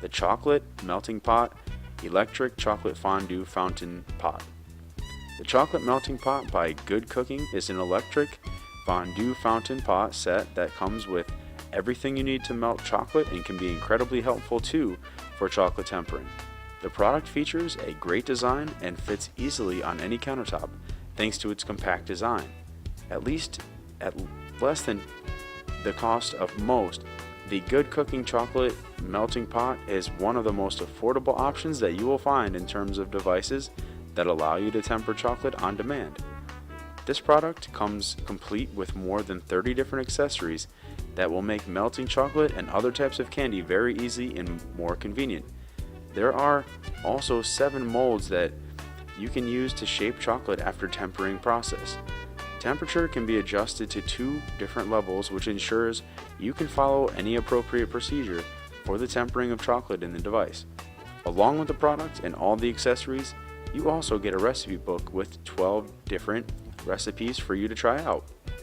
the chocolate melting pot electric chocolate fondue fountain pot. The chocolate melting pot by Good Cooking is an electric fondue fountain pot set that comes with everything you need to melt chocolate and can be incredibly helpful too for chocolate tempering. The product features a great design and fits easily on any countertop thanks to its compact design. At less than the cost of most, the Good Cooking chocolate melting pot is one of the most affordable options that you will find in terms of devices that allow you to temper chocolate on demand. This product comes complete with more than 30 different accessories that will make melting chocolate and other types of candy very easy and more convenient. There are also 7 molds that you can use to shape chocolate after tempering process. Temperature can be adjusted to 2 different levels, which ensures you can follow any appropriate procedure for the tempering of chocolate in the device. Along with the product and all the accessories, you also get a recipe book with 12 different recipes for you to try out.